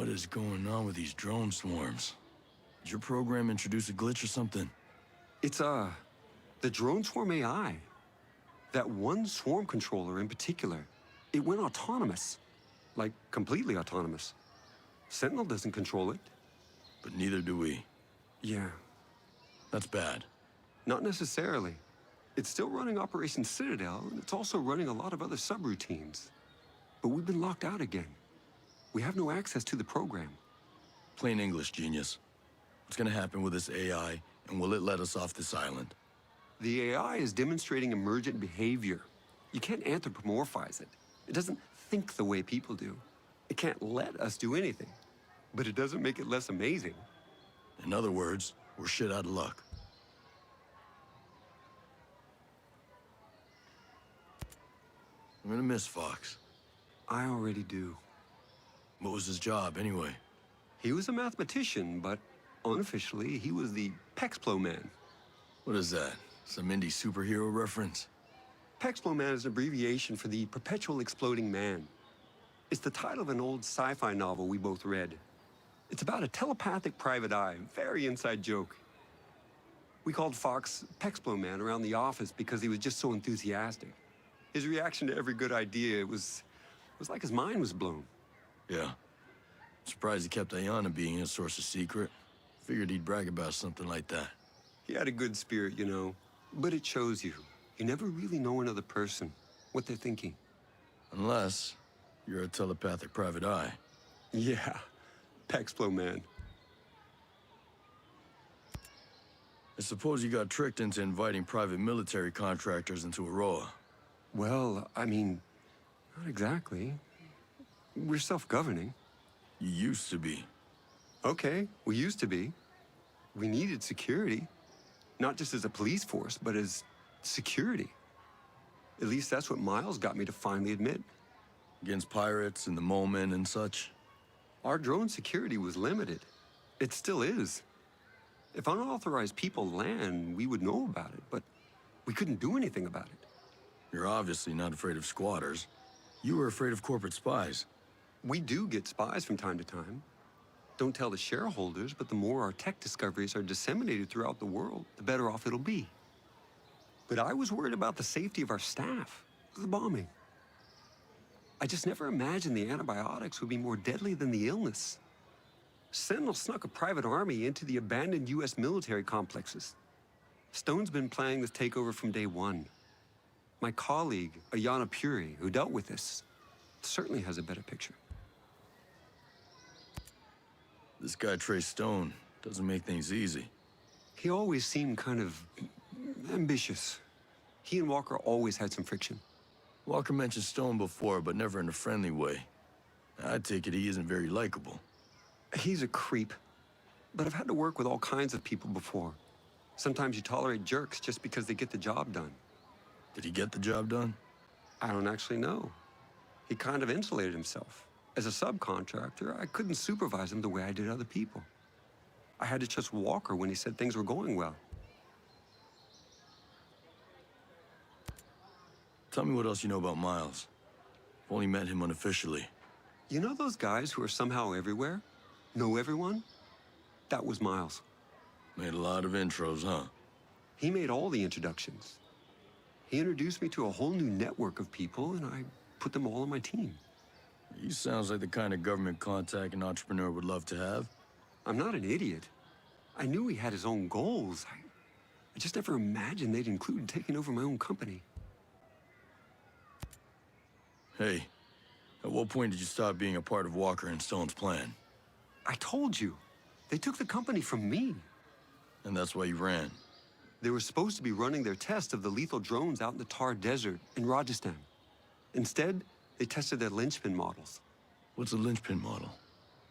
is going on with these drone swarms? Did your program introduce a glitch or something? It's, the drone swarm AI. That one swarm controller in particular, it went autonomous. Like, completely autonomous. Sentinel doesn't control it. But neither do we. Yeah. That's bad. Not necessarily. It's still running Operation Citadel, and it's also running a lot of other subroutines. But we've been locked out again. We have no access to the program. Plain English, genius. What's gonna happen with this AI, and will it let us off this island? The AI is demonstrating emergent behavior. You can't anthropomorphize it. It doesn't think the way people do. It can't let us do anything. But it doesn't make it less amazing. In other words, we're shit out of luck. I'm gonna miss Fox. I already do. What was his job, anyway? He was a mathematician, but unofficially, he was the Pexplo Man. What is that? Some indie superhero reference? Pexplo Man is an abbreviation for the Perpetual Exploding Man. It's the title of an old sci-fi novel we both read. It's about a telepathic private eye, very inside joke. We called Fox Pexplo Man around the office because he was just so enthusiastic. His reaction to every good idea was like his mind was blown. Yeah. Surprised he kept Ayana being his source of secret. Figured he'd brag about something like that. He had a good spirit, you know, but it shows you. You never really know another person, what they're thinking. Unless you're a telepathic private eye. Yeah, Pexplo Man. I suppose you got tricked into inviting private military contractors into Aroa. Well, I mean, not exactly. We're self-governing. You used to be. Okay, we used to be. We needed security. Not just as a police force, but as security. At least that's what Miles got me to finally admit. Against pirates in the moment and such. Our drone security was limited. It still is. If unauthorized people land, we would know about it, but we couldn't do anything about it. You're obviously not afraid of squatters. You were afraid of corporate spies. We do get spies from time to time. Don't tell the shareholders, but the more our tech discoveries are disseminated throughout the world, the better off it'll be. But I was worried about the safety of our staff, the bombing. I just never imagined the antibiotics would be more deadly than the illness. Sentinel snuck a private army into the abandoned U.S. military complexes. Stone's been planning this takeover from day one. My colleague, Ayana Puri, who dealt with this, certainly has a better picture. This guy, Trey Stone, doesn't make things easy. He always seemed kind of ambitious. He and Walker always had some friction. Walker mentioned Stone before, but never in a friendly way. I take it he isn't very likable. He's a creep. But I've had to work with all kinds of people before. Sometimes you tolerate jerks just because they get the job done. Did he get the job done? I don't actually know. He kind of insulated himself. As a subcontractor, I couldn't supervise him the way I did other people. I had to trust Walker when he said things were going well. Tell me what else you know about Miles. I've only met him unofficially. You know those guys who are somehow everywhere? Know everyone? That was Miles. Made a lot of intros, huh? He made all the introductions. He introduced me to a whole new network of people, and I put them all on my team. He sounds like the kind of government contact an entrepreneur would love to have. I'm not an idiot. I knew he had his own goals. I just never imagined they'd include taking over my own company. Hey, at what point did you stop being a part of Walker and Stone's plan? I told you. They took the company from me. And that's why you ran. They were supposed to be running their test of the lethal drones out in the Thar Desert in Rajasthan. Instead, they tested their linchpin models. What's a linchpin model?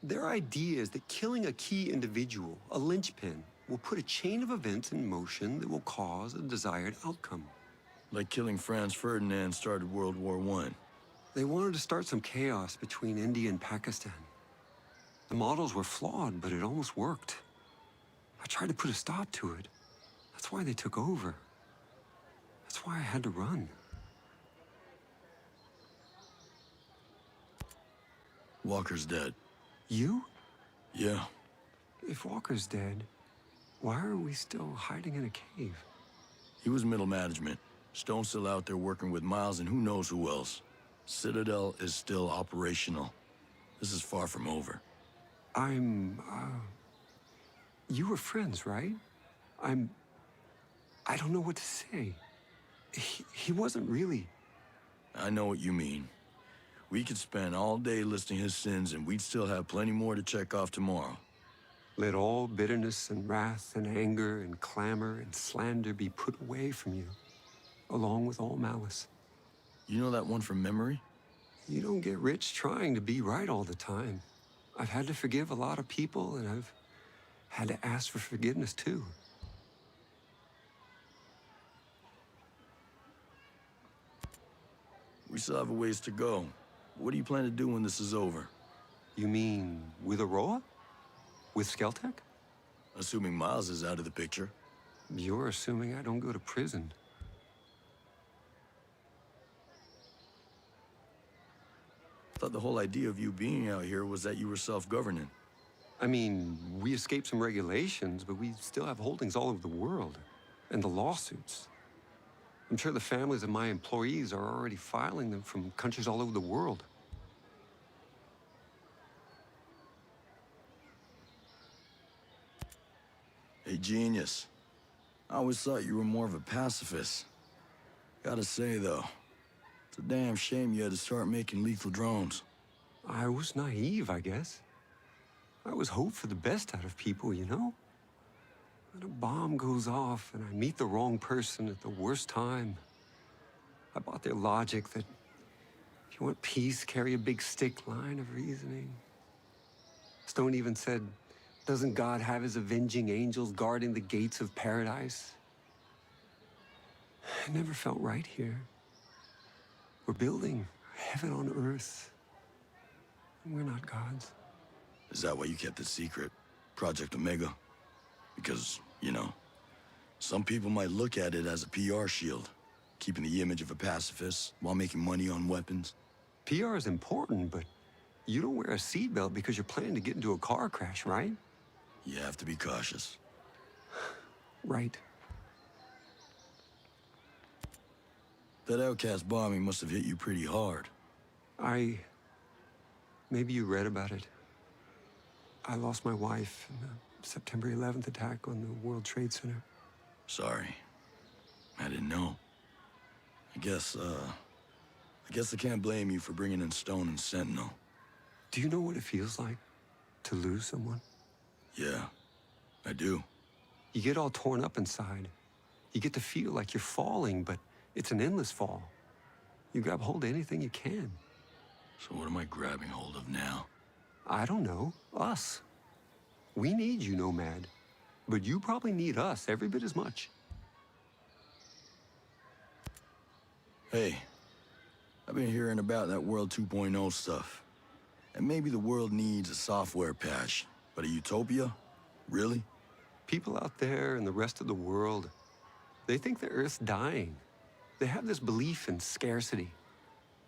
Their idea is that killing a key individual, a linchpin, will put a chain of events in motion that will cause a desired outcome. Like killing Franz Ferdinand started World War I. They wanted to start some chaos between India and Pakistan. The models were flawed, but it almost worked. I tried to put a stop to it. That's why they took over. That's why I had to run. Walker's dead. You? Yeah. If Walker's dead, why are we still hiding in a cave? He was middle management. Stone's still out there working with Miles and who knows who else. Citadel is still operational. This is far from over. You were friends, right? I don't know what to say. He wasn't really. I know what you mean. We could spend all day listing his sins and we'd still have plenty more to check off tomorrow. Let all bitterness and wrath and anger and clamor and slander be put away from you, along with all malice. You know that one from memory? You don't get rich trying to be right all the time. I've had to forgive a lot of people, and I've had to ask for forgiveness, too. We still have a ways to go. What do you plan to do when this is over? You mean with Aurora? With Skelltech? Assuming Miles is out of the picture. You're assuming I don't go to prison. I thought the whole idea of you being out here was that you were self-governing. I mean, we escaped some regulations, but we still have holdings all over the world. And the lawsuits. I'm sure the families of my employees are already filing them from countries all over the world. Hey, genius. I always thought you were more of a pacifist. Gotta say, though, it's a damn shame you had to start making lethal drones. I was naive, I guess. I always hoped for the best out of people, you know? When a bomb goes off and I meet the wrong person at the worst time, I bought their logic that if you want peace, carry a big stick line of reasoning. Stone even said, doesn't God have his avenging angels guarding the gates of paradise? It never felt right here. We're building heaven on earth, and we're not gods. Is that why you kept it secret? Project Omega? Because, you know, some people might look at it as a PR shield, keeping the image of a pacifist while making money on weapons. PR is important, but you don't wear a seatbelt because you're planning to get into a car crash, right? You have to be cautious. Right. That outcast bombing must have hit you pretty hard. Maybe you read about it. I lost my wife in the September 11th attack on the World Trade Center. Sorry. I didn't know. I guess I can't blame you for bringing in Stone and Sentinel. Do you know what it feels like to lose someone? Yeah, I do. You get all torn up inside. You get to feel like you're falling, but it's an endless fall. You grab hold of anything you can. So what am I grabbing hold of now? I don't know. Us. We need you, Nomad. But you probably need us every bit as much. Hey, I've been hearing about that World 2.0 stuff. And maybe the world needs a software patch, but a utopia? Really? People out there in the rest of the world, they think the Earth's dying. They have this belief in scarcity.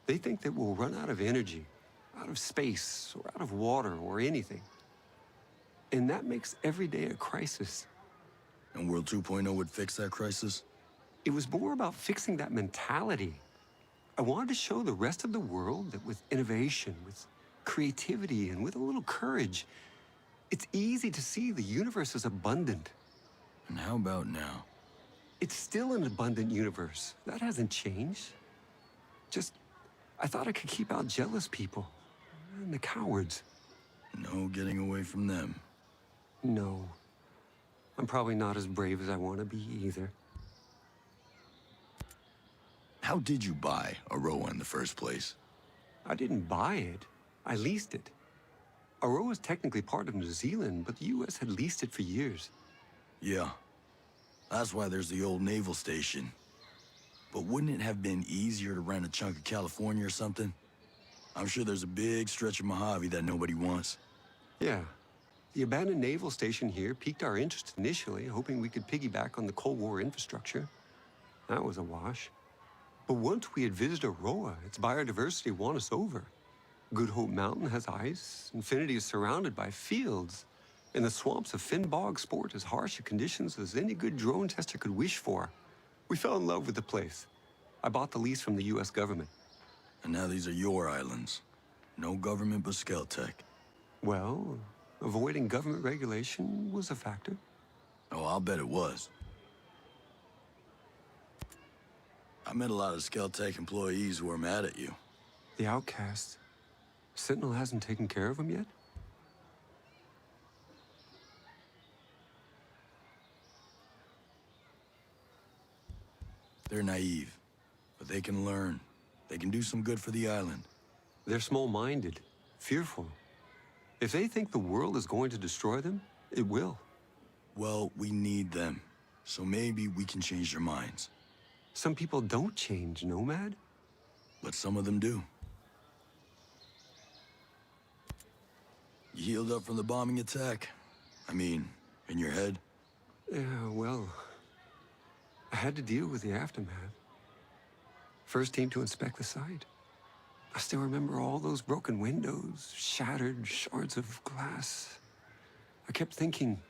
They think that we'll run out of energy, out of space, or out of water, or anything. And that makes every day a crisis. And World 2.0 would fix that crisis? It was more about fixing that mentality. I wanted to show the rest of the world that with innovation, with creativity, and with a little courage, it's easy to see the universe is abundant. And how about now? It's still an abundant universe. That hasn't changed. Just, I thought I could keep out jealous people and the cowards. No getting away from them. No. I'm probably not as brave as I want to be either. How did you buy Aroa in the first place? I didn't buy it. I leased it. Aroa is technically part of New Zealand, but the U.S. had leased it for years. Yeah. That's why there's the old naval station. But wouldn't it have been easier to rent a chunk of California or something? I'm sure there's a big stretch of Mojave that nobody wants. Yeah. The abandoned naval station here piqued our interest initially, hoping we could piggyback on the Cold War infrastructure. That was a wash. But once we had visited Aroa, its biodiversity won us over. Good Hope Mountain has ice. Infinity is surrounded by fields. And the swamps of Finnbog sport as harsh a conditions as any good drone tester could wish for. We fell in love with the place. I bought the lease from the U.S. government. And now these are your islands. No government but Skelltech. Well, avoiding government regulation was a factor. Oh, I'll bet it was. I met a lot of Skelltech employees who are mad at you. The outcast. Sentinel hasn't taken care of him yet? They're naive, but they can learn. They can do some good for the island. They're small-minded, fearful. If they think the world is going to destroy them, it will. Well, we need them, so maybe we can change their minds. Some people don't change, Nomad. But some of them do. You healed up from the bombing attack? I mean, in your head? Yeah, well, I had to deal with the aftermath. First team to inspect the site. I still remember all those broken windows, shattered shards of glass. I kept thinking,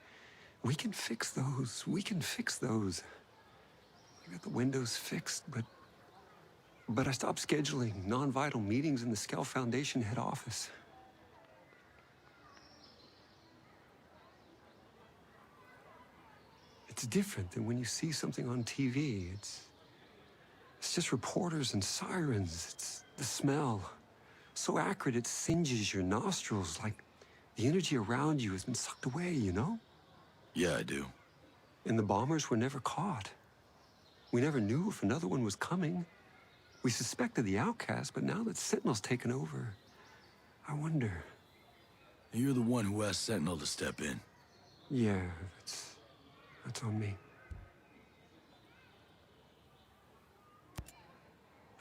we can fix those, we can fix those. I got the windows fixed, but I stopped scheduling non-vital meetings in the Skell Foundation head office. It's different than when you see something on TV. It's just reporters and sirens. It's the smell. So acrid it singes your nostrils, like the energy around you has been sucked away, you know? Yeah, I do. And the bombers were never caught. We never knew if another one was coming. We suspected the outcast, but now that Sentinel's taken over, I wonder. You're the one who asked Sentinel to step in. Yeah, that's on me.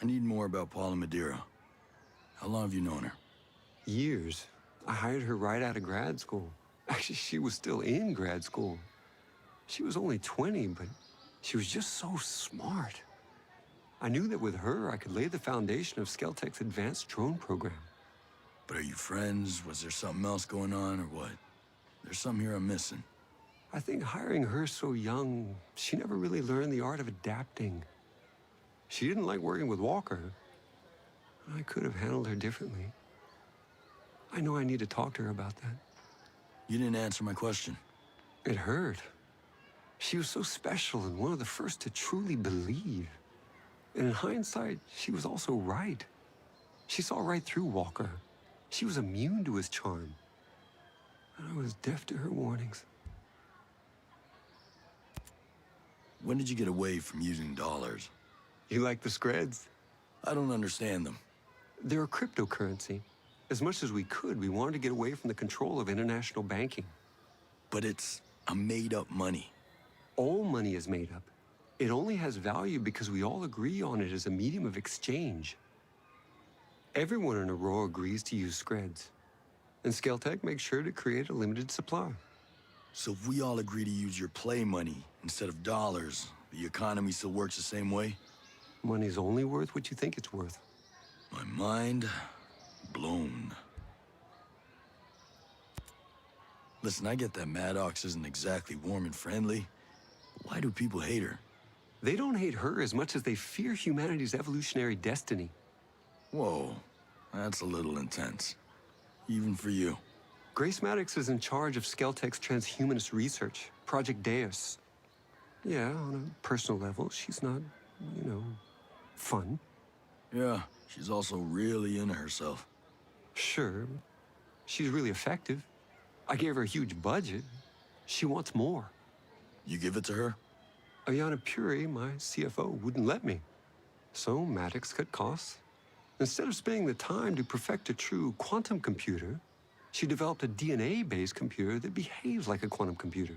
I need more about Paula Madeira. How long have you known her? Years. I hired her right out of grad school. Actually, she was still in grad school. She was only 20, but she was just so smart. I knew that with her, I could lay the foundation of Skelltech's advanced drone program. But are you friends? Was there something else going on, or what? There's something here I'm missing. I think hiring her so young, she never really learned the art of adapting. She didn't like working with Walker. I could have handled her differently. I know I need to talk to her about that. You didn't answer my question. It hurt. She was so special and one of the first to truly believe. And in hindsight, she was also right. She saw right through Walker. She was immune to his charm. And I was deaf to her warnings. When did you get away from using dollars? You like the Screds? I don't understand them. They're a cryptocurrency. As much as we could, we wanted to get away from the control of international banking. But it's a made-up money. All money is made up. It only has value because we all agree on it as a medium of exchange. Everyone in Aurora agrees to use Screds. And Skelltech makes sure to create a limited supply. So if we all agree to use your play money instead of dollars, the economy still works the same way? Money's only worth what you think it's worth. My mind blown. Listen, I get that Maddox isn't exactly warm and friendly. But why do people hate her? They don't hate her as much as they fear humanity's evolutionary destiny. Whoa, that's a little intense. Even for you. Grace Maddox is in charge of Skelltech's transhumanist research, Project Deus. Yeah, on a personal level, she's not, fun. Yeah, she's also really into herself. Sure, she's really effective. I gave her a huge budget. She wants more. You give it to her? Ayana Puri, my CFO, wouldn't let me. So Maddox cut costs. Instead of spending the time to perfect a true quantum computer, she developed a DNA-based computer that behaves like a quantum computer.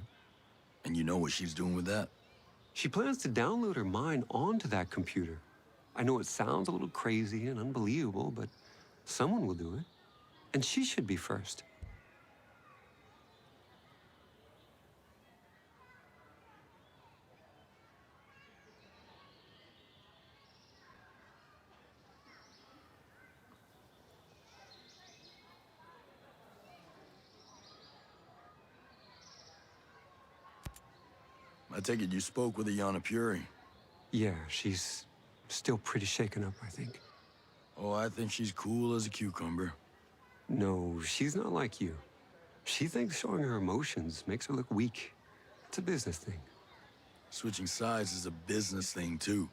And you know what she's doing with that? She plans to download her mind onto that computer. I know it sounds a little crazy and unbelievable, but someone will do it. And she should be first. I take it you spoke with Ayanna Puri. Yeah, she's still pretty shaken up, I think. Oh, I think she's cool as a cucumber. No, she's not like you. She thinks showing her emotions makes her look weak. It's a business thing. Switching sides is a business thing, too.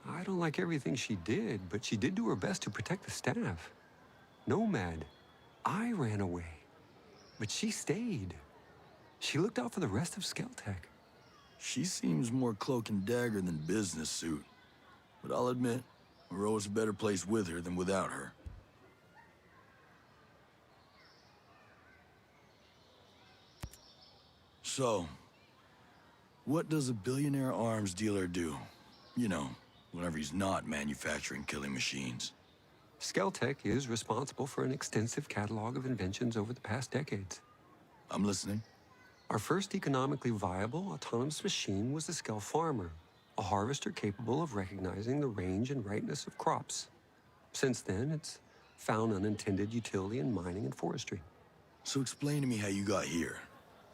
I don't like everything she did, but she did do her best to protect the staff. Nomad. I ran away, but she stayed. She looked out for the rest of Skelltech. She seems more cloak and dagger than business suit. But I'll admit, we're always a better place with her than without her. So, what does a billionaire arms dealer do? You know, whenever he's not manufacturing killing machines. Skelltech is responsible for an extensive catalog of inventions over the past decades. I'm listening. Our first economically viable autonomous machine was the Skell Farmer, a harvester capable of recognizing the range and ripeness of crops. Since then, it's found unintended utility in mining and forestry. So explain to me how you got here.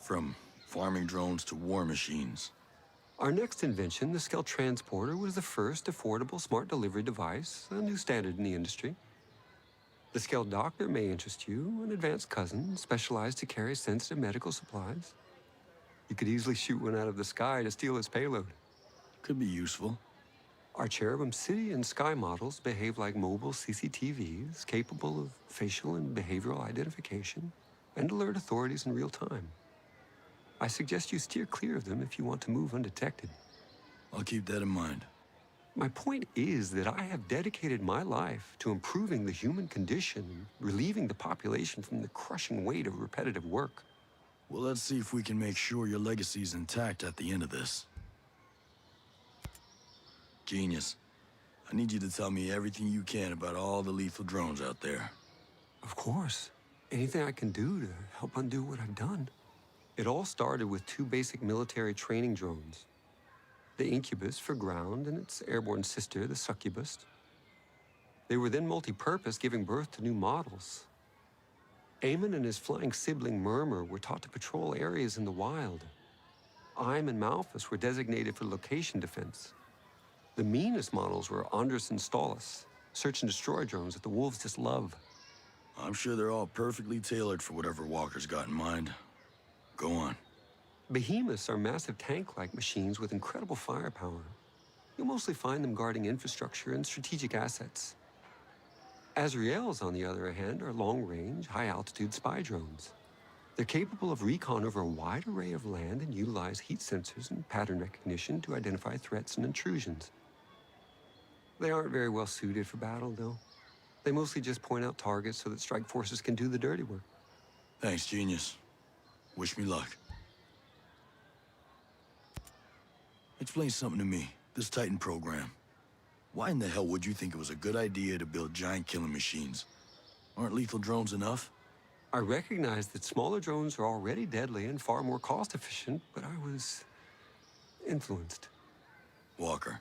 From farming drones to war machines. Our next invention, the Skell Transporter, was the first affordable smart delivery device, a new standard in the industry. The Skell Doctor may interest you, an advanced cousin specialized to carry sensitive medical supplies. You could easily shoot one out of the sky to steal its payload. Could be useful. Our Cherubim City and Sky models behave like mobile CCTVs, capable of facial and behavioral identification, and alert authorities in real time. I suggest you steer clear of them if you want to move undetected. I'll keep that in mind. My point is that I have dedicated my life to improving the human condition and relieving the population from the crushing weight of repetitive work. Well, let's see if we can make sure your legacy's intact at the end of this. Genius. I need you to tell me everything you can about all the lethal drones out there. Of course. Anything I can do to help undo what I've done. It all started with two basic military training drones. The Incubus for ground and its airborne sister, the Succubus. They were then multi-purpose, giving birth to new models. Eamon and his flying sibling Murmur were taught to patrol areas in the wild. Ime and Malphus were designated for location defense. The meanest models were Andrus and Stalus, search and destroy drones that the wolves just love. I'm sure they're all perfectly tailored for whatever Walker's got in mind. Go on. Behemoths are massive tank-like machines with incredible firepower. You'll mostly find them guarding infrastructure and strategic assets. Azraels, on the other hand, are long-range, high-altitude spy drones. They're capable of recon over a wide array of land and utilize heat sensors and pattern recognition to identify threats and intrusions. They aren't very well suited for battle, though. They mostly just point out targets so that strike forces can do the dirty work. Thanks, genius. Wish me luck. Explain something to me, this Titan program. Why in the hell would you think it was a good idea to build giant killing machines? Aren't lethal drones enough? I recognize that smaller drones are already deadly and far more cost-efficient, but I was influenced. Walker.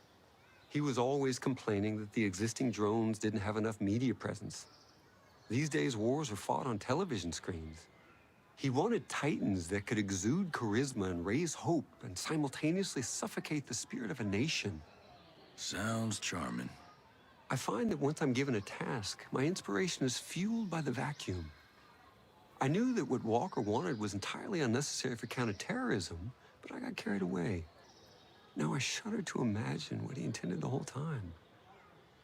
He was always complaining that the existing drones didn't have enough media presence. These days, wars are fought on television screens. He wanted Titans that could exude charisma and raise hope and simultaneously suffocate the spirit of a nation. Sounds charming. I find that once I'm given a task, my inspiration is fueled by the vacuum. I knew that what Walker wanted was entirely unnecessary for counterterrorism, but I got carried away. Now I shudder to imagine what he intended the whole time.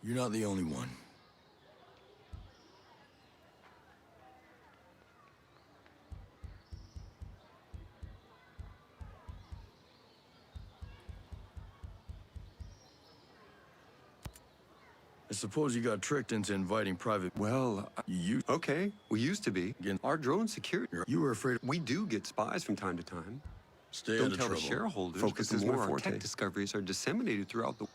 You're not the only one. I suppose you got tricked into inviting private... Well, okay, we used to be. Again. Our drone security... You were afraid... We do get spies from time to time. Stay Don't out of tell trouble. the shareholders, Focus but is the my more our forte. tech discoveries are disseminated throughout the...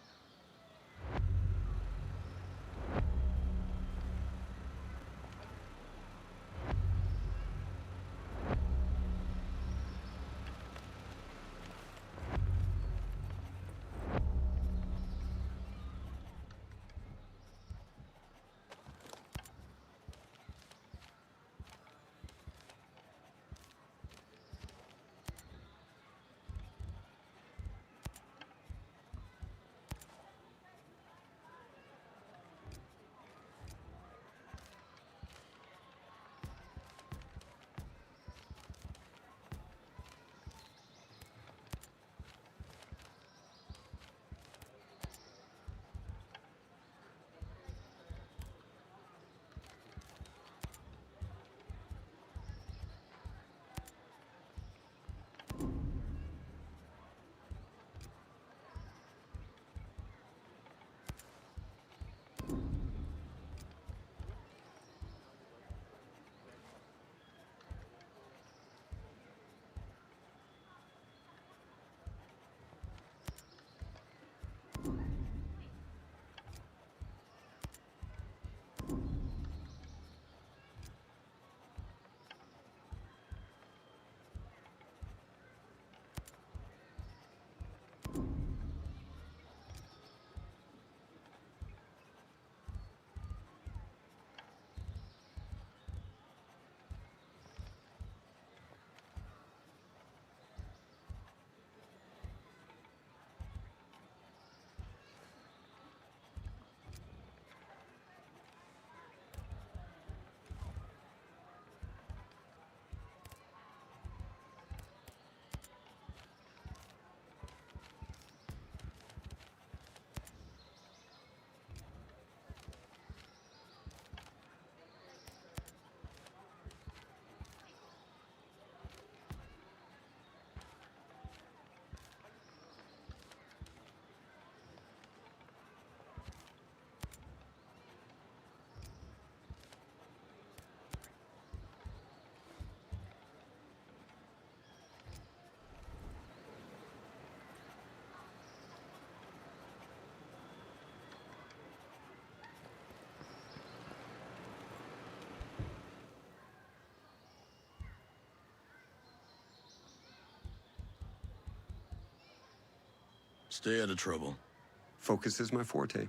Stay out of trouble. Focus is my forte.